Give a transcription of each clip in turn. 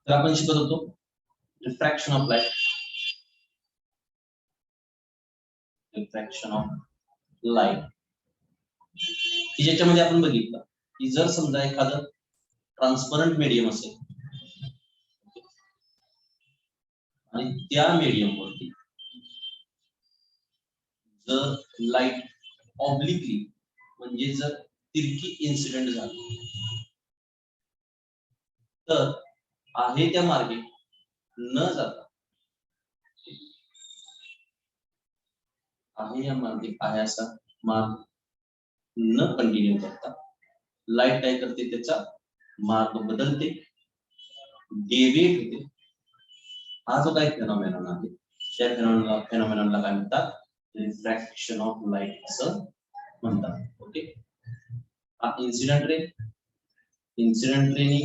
तर आपण शिकत होतो refraction of light, refraction of light की ज्याच्यामध्ये आपण बघितलं की जर समजा एखादं ट्रान्सपरंट मीडियम असेल आणि त्या मीडियम वरती जर लाईट ऑब्लिकली म्हणजे जर तिरकी इन्सिडेंट झाली तर आहे त्या मार्गे न जाता आहे या मार्गे आहे असा मार्ग न कंटिन्यू करता लाईट काय करते, त्याचा मार्ग बदलते, डेविएट होते. हा जो काही फेनॉमेनॉन आहे त्या फेनॉमेनॉनला काय म्हणतात, रिफ्रॅक्शन ऑफ लाईट असं म्हणतात. ओके, हा इन्सिडेंट रे, इन्सिडेंट रेनी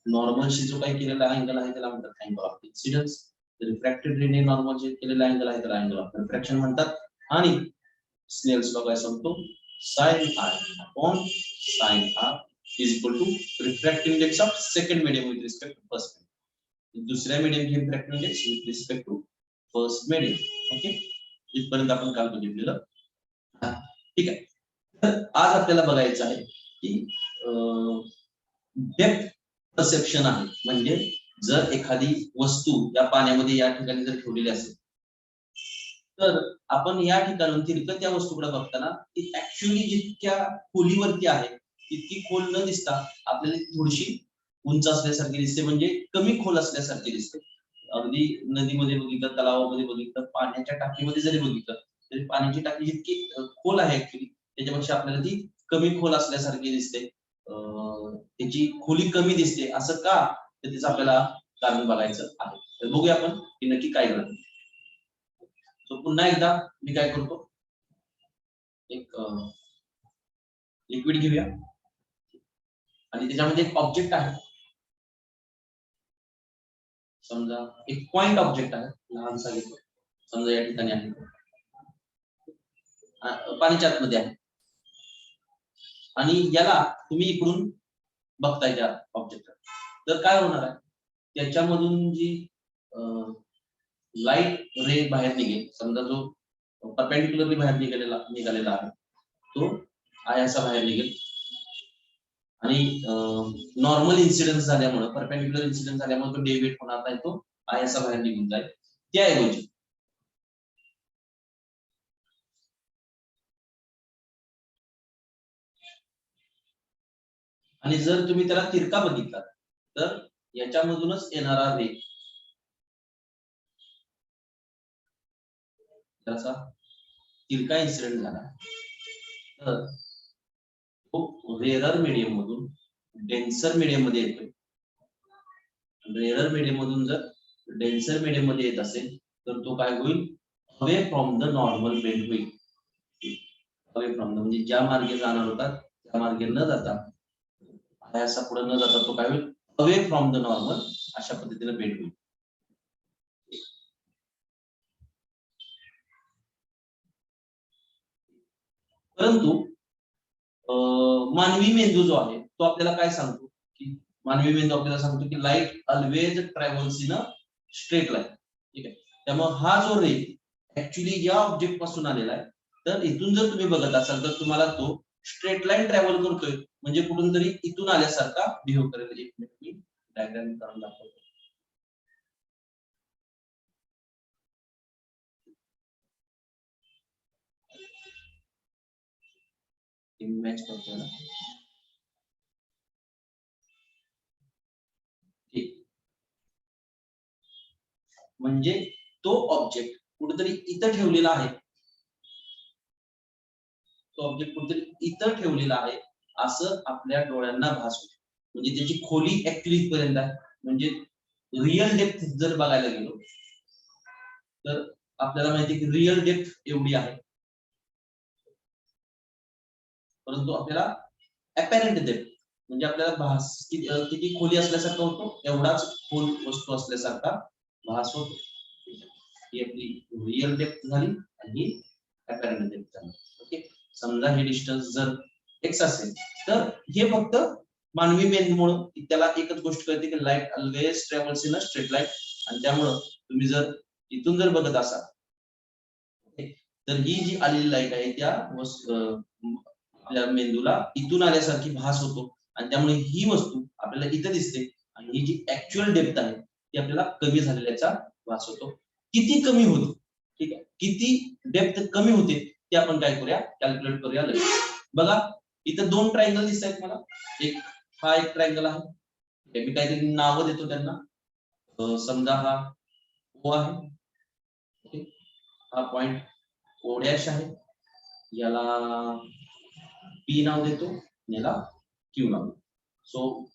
नॉर्मलशी जो काही केलेला अँगल आहे त्याला म्हणतात अँगल ऑफ इन्सिडन्स. रिफ्रॅक्टेड रेने नॉर्मलशी केलेला अँगल आहे त्याला अँगल ऑफ रिफ्रॅक्शन म्हणतात. आणि स्नेल्स लॉ काय सांगतो, sin I upon sin R is equal to refractive index of second medium with respect to first medium. दुसऱ्या मीडियमचे refractive index with respect to first medium. Okay, इथपर्यंत आपण काल बघितलेलं. ठीक आहे, तर आज आपल्याला बघायचं आहे की डेप्थ परसेप्शन आहे. म्हणजे जर एखादी वस्तू या पाण्यामध्ये या ठिकाणी जर ठेवलेली असेल तर आपण या ठिकाणून तिरकं त्या वस्तूकडे बघताना ती ऍक्च्युअली जितक्या खोलीवरती आहे तितकी खोल न दिसता आपल्याला थोडीशी उंच असल्यासारखी दिसते, म्हणजे कमी खोल असल्यासारखी दिसते. अगदी नदीमध्ये बघितलं, तलावामध्ये बघितलं, पाण्याच्या टाकीमध्ये जरी बघितलं तरी पाण्याची टाकी जितकी खोल आहे ऍक्च्युअली त्याच्यापेक्षा आपल्याला ती कमी खोल असल्यासारखी दिसते. त्याची खोली कमी दिसते. असं का, तर त्याचं आपल्याला कारण बघायचं आहे. तर बघूया आपण की नक्की काय घडतं. तो पुन्हा एकदा मी काय करतो, एक लिक्विड घेऊया आणि त्याच्यामध्ये एक ऑब्जेक्ट आहे. समजा एक पॉइंट ऑब्जेक्ट आहे, लहानसा घेतो. समजा या ठिकाणी आहे, पाण्याच्या आतमध्ये आहे आणि याला तुम्ही इकडून बघताय त्या ऑब्जेक्ट, तर काय होणार आहे, त्याच्यामधून जी लाईट रे बाहेर निघेल. समजा जो परपेंडिक्युलरली बाहेर निघालेला आहे तो असा बाहेर निघेल आणि नॉर्मल इन्सिडेंस झाल्यामुळे, परपेंडिक्युलर इन्सिडेंस झाल्यामुळे तो डेव्हिएट होणार नाही, तो असा बाहेर निघून जाईल. त्याऐवजी आणि जर तुम्ही त्याला तिरका बघितला तर याच्यामधूनच येणारा रे त्याचा तिरका इन्सिडेंट झाला तर तो रेअरर मीडियम मधून डेन्सर मीडियम मध्ये येतोय. रेअरर मीडियम मधून जर डेन्सर मीडियम मध्ये येत असेल तर तो काय होईल, away from the normal bend होईल. अवे फ्रॉम द म्हणजे ज्या मार्गे जाणार होता त्या मार्गे न जाता, असा पुढे न जाता तो काय होईल, अवे फ्रॉम द नॉर्मल अशा पद्धतीने बेंड होईल. परंतु मानवी मेंदू जो आहे तो आपल्याला काय सांगतो, की मानवी मेंदू आपल्याला सांगतो की light always travels in a straight line. ठीक आहे, त्यामुळे हा जो रे ऍक्च्युली या ऑब्जेक्ट पासून आलेला आहे, तर इथून जर तुम्ही बघत असाल तर तुम्हाला तो स्ट्रेट लाईन ट्रॅव्हल करतोय, म्हणजे कुठून तरी इथून आल्यासारखा बिहेव करेल. एक मिनिट मी डायग्राम काढून दाखवतो. मॅच करतोय ना, ठीक. म्हणजे तो ऑब्जेक्ट कुठेतरी इथं ठेवलेला आहे, तो ऑब्जेक्ट कुठेतरी इथं ठेवलेला आहे असं आपल्या डोळ्यांना भास होतो. म्हणजे त्याची खोली ऍक्च्युअली पर्यंत आहे. म्हणजे रिअल डेप्थ जर बघायला गेलो तर आपल्याला माहिती आहे की रिअल डेप्थ एवढी आहे, परंतु आपल्याला अपॅरेंट डेप्थ म्हणजे आपल्याला भास किती खोली असल्यासारखा होतो, एवढाच खोल वस्तू असल्यासारखा भास होतो. ही आपली रिअल डेप्थ झाली आणि अपॅरेंट डेप्थ झाली. ओके, समजा हे डिस्टन्स जर x असेल तर हे फक्त मानवी मेंदूमुळे त्याला एकच गोष्ट कळते की light always travels in a straight line, आणि त्यामुळं तुम्ही जर इथून जर बघत असाल तर ही जी आलेली लाईट आहे त्या आपल्या मेंदूला इथून आल्यासारखी भास होतो, आणि त्यामुळे ही वस्तू आपल्याला इथं दिसते, आणि ही जी ऍक्च्युअल डेप्थ आहे ती आपल्याला कमी झालेल्याचा भास होतो. किती कमी होते, ठीक आहे, किती डेप्थ कमी होते ते आपण काय करूया, कॅल्क्युलेट करूया लगेच. बघा इथं दोन ट्रायंगल दिसत आहेत मला. हा एक ट्रायंगल आहे, मी काहीतरी नावं देतो त्यांना. समजा हा ओ आहे, ओके, हा पॉइंट ओ डॅश आहे, याला पी नाव देतो, याला क्यू नाव देतो. So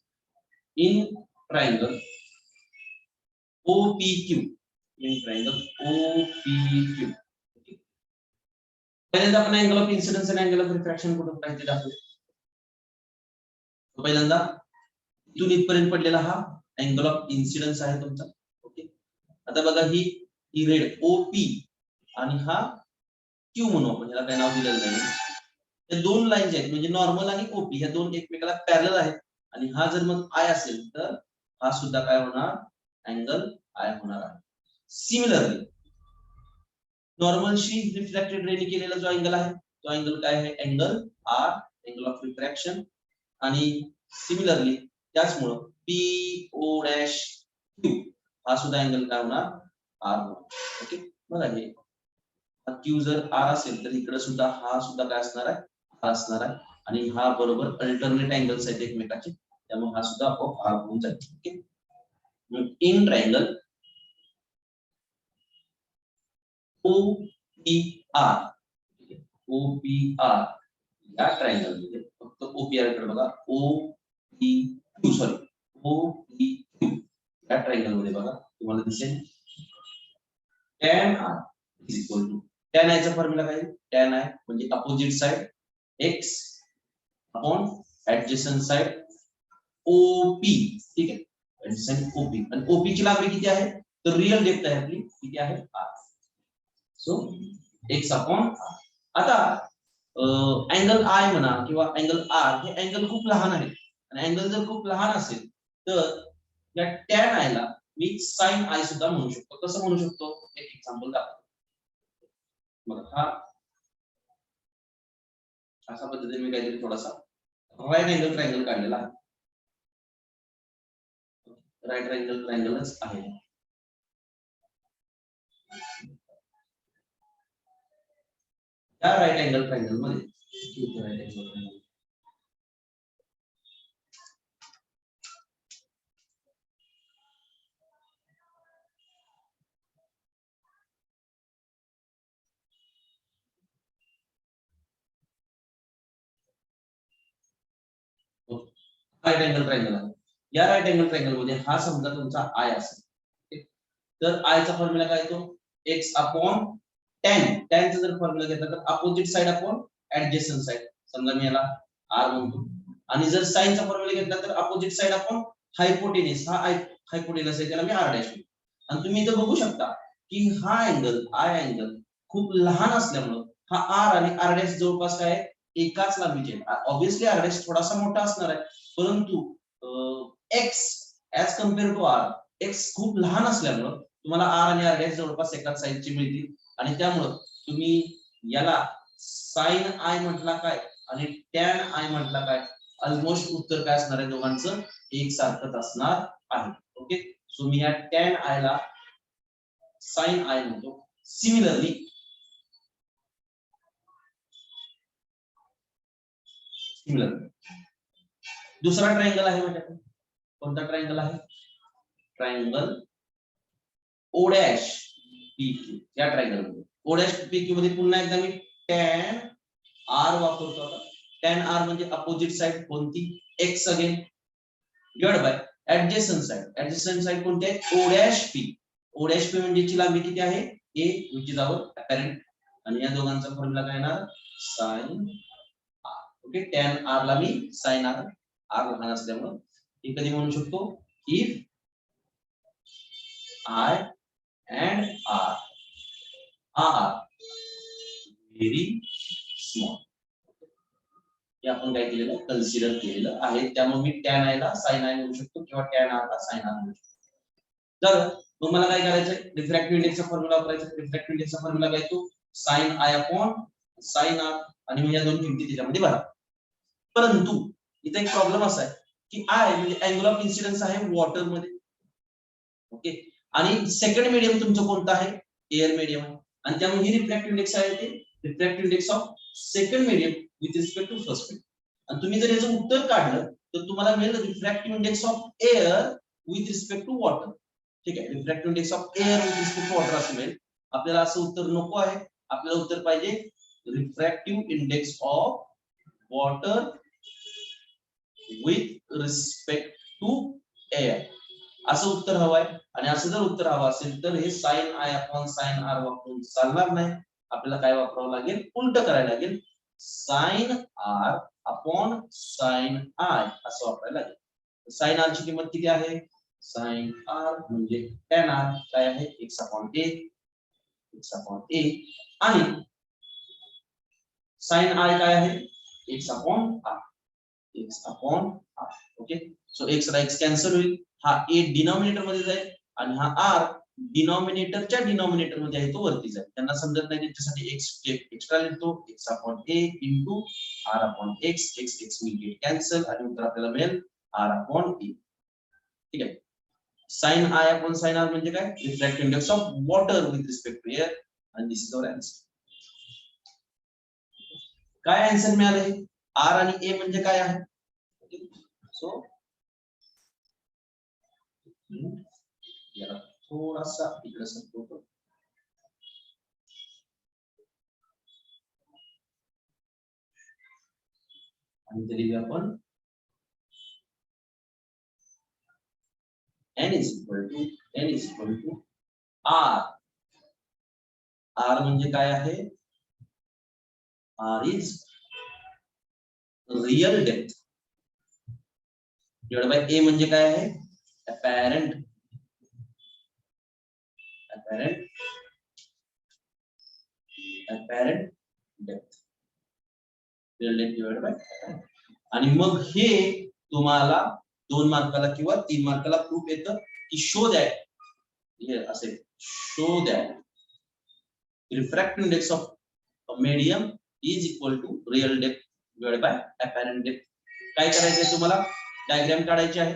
in triangle OPQ, in triangle OPQ, पहिल्यांदा आपण अँगल ऑफ इन्सिडन्स आणि अँगल ऑफ रिफ्रॅक्शन कुठून पाहिजे दाखवू. पहिल्यांदा इथून इथपर्यंत पडलेला हा अँगल ऑफ इन्सिडन्स आहे तुमचा, ओके. आता बघा ही ही रेड OP आणि हा क्यू म्हणू आपण, याला काय नाव दिलेलं नाही. हे दोन लाईन्स आहेत, म्हणजे नॉर्मल आणि ओपी ह्या दोन एकमेकाला पॅरलल आहेत, आणि हा जर मग आय असेल तर हा सुद्धा काय होणार, अँगल आय होणार आहे. सिमिलरली नॉर्मलशी रिफ्रॅक्टेड रेने केलेला जो अँगल आहे तो अँगल काय आहे, angle R, angle of refraction. आणि सिमिलरली त्याचमुळं पी ओ डॅश क्यू हा सुद्धा अँगल काय होणार, आर होणार, ओके. बघा हे क्यू जर आर असेल तर इकडे सुद्धा हा सुद्धा काय असणार आहे, आर असणार आहे, आणि हा बरोबर अल्टरनेट अँगल्स आहेत एकमेकाचे, त्यामुळे हा सुद्धा आर होऊन जाईल, okay. In triangle OPR, OPR या ट्रायंगल मध्ये फक्त OPR कडे बघा, OPQ सॉरी OPQ या ट्रायंगल मध्ये बघा तुम्हाला दिसेल tan r is equal to, tan i चा फॉर्म्युला काय, tan i म्हणजे opposite side x upon adjacent side OP, ठीक आहे, ऍडजसंट OP. आणि OP ची लांबी किती आहे, तर रियल डेप्थ आहे आपली किती आहे, r. So x upon r. आता अँगल आय म्हणा किंवा अँगल आर हे अँगल खूप लहान आहे, आणि अँगल जर खूप लहान असेल तर या टॅन आय ला मी साइन आय सुद्धा म्हणू शकतो. कसं म्हणू शकतो, एक एक्झाम्पल दाखवतो. बघा हा अशा पद्धतीने मी काहीतरी थोडासा राईट अँगल ट्रायंगल काढलेला आहे, राईट अँगल ट्रायंगलच आहे. या राईट अँगल ट्रायंगल मध्ये right angle triangle right angle triangle आहे. या राईट अँगल ट्रायंगल मध्ये हा समजा तुमचा आय असेल, तर आय चा फॉर्म्युला काय येतो, x अपॉन tan. tan चा जर फॉर्म्युला घेतला तर opposite side upon adjacent side, समजा मी याला r म्हणतो. आणि जर साइन चा फॉर्म्युला घेतला तर अपोजिट साइड अपॉन हायपोटेनस, हा हायपोटेनस आहे त्याला मी r डॅश म्हणतो. आणि तुम्ही इथं बघू शकता की हा अँगल आय अँगल खूप लहान असल्यामुळे हा r आणि r डॅश जवळपास काय एकाच लांबीचे. ऑब्वियसली r डॅश थोडासा मोठा असणार आहे, परंतु x as compare to r, x खूप लहान असल्यामुळे तुम्हाला r आणि r डॅश जवळपास एकाच साइजचे मिळतील, आणि त्यामुळे तुम्ही याला साइन आय म्हटला काय आणि टॅन आय म्हटला काय, ऑलमोस्ट उत्तर काय असणार आहे दोघांचं एकसारखंच असणार आहे, ओके. सो मी या टॅन आय ला साइन आय म्हणतो. सिमिलरली दुसरा ट्रायंगल आहे माझ्याकडे, कोणता ट्रायंगल आहे, ट्रायंगल ओ डॅश PQ. या ट्रायंगल मध्ये ओ डॅश PQ मध्ये पुन्हा एकदा मी tan r वापरतो. आता tan r म्हणजे अपोजिट साइड कोणती, x again divide by adjacent side. Adjacent side कोणती आहे, ओ डॅश P. ओ डॅश P म्हणजे ची लांबी किती आहे, a which is our apparent, आणि या दोघांचा फॉर्म्युला काय येणार, sin r, okay. tan r ला मी sin r, r लहान असल्यामुळे हे कधी म्हणू शकतो, if I and R are very small. हे आपण काय केलेलं कन्सिडर केलेलं आहे. त्यामुळे मी tan i ला sin i म्हणू शकतो किंवा tan r ला sin r म्हणू शकतो. तर मग मला काय करायचंय, रिफ्रॅक्टिव्ह इंडेक्सचा फॉर्म्युला वापरायचा. रिफ्रॅक्टिव्ह इंडेक्सचा फॉर्म्युला काय तो sin i upon sin r आणि मग या दोन किमती त्याच्यामध्ये भरा. परंतु इथे एक प्रॉब्लेम असा आहे की i म्हणजे अँगल ऑफ इन्सिडन्स आहे वॉटर मध्ये. ओके, आणि सेकंड मीडियम तुमचं कोणतं आहे, एअर मीडियम आहे. आणि त्यामुळे ही रिफ्रॅक्टिव्ह इंडेक्स आहे ते refractive index of second medium with respect to first medium. आणि तुम्ही जर याचं उत्तर काढलं तर तुम्हाला मिळेल refractive index of air with respect to water. ठीक आहे, refractive index of air with respect to water असं मिळेल. आपल्याला असं उत्तर नको आहे. आपल्याला उत्तर पाहिजे refractive index of water with respect to air असं उत्तर हवं आहे. आणि असं जर उत्तर हवं असेल तर हे sin i upon sin r वापरून चालणार नाही. आपल्याला काय वापरावं लागेल, उलट करायला लागेल, sin r upon sin i असं वापरायला लागेल. sin r ची किंमत किती आहे, sin r म्हणजे tan r काय आहे x upon a, x upon a आणि sin i काय आहे x upon r, x upon r. Okay, so x ला x कॅन्सल होईल, हा a डिनॉमिनेटर मध्ये जाईल आणि हा r डिनॉमिनेटरच्या डिनॉमिनेटर मध्ये आहे तो वरती जाईल. त्यांना समजत नाही त्याच्यासाठी एक स्टेप एक्स्ट्रा लिहितो, x upon a into r upon x, x x will get cancel आणि उत्तर आपल्याला मिळेल r अपॉन a. ठीक आहे, sin i upon sin r म्हणजे काय, refractive index of water with respect to air. आणि दिस इज आवर आन्सर. काय आन्सर मिळाले, r आणि a म्हणजे काय आहे. सो याला थोडासा इकडे सरकवतो. आणि तरी आपण n is equal to r. r म्हणजे काय आहे, r is real depth divide bye a म्हणजे काय आहे, apparent depth, real depth divide bye. आणि मग हे तुम्हाला 2 मार्काला किंवा 3 मार्काला प्रूफ येतं की शो दॅट, हे असे show that refractive index of a medium is equal to real depth divide by apparent depth. काय करायचंय तुम्हाला, डायग्राम काढायची आहे.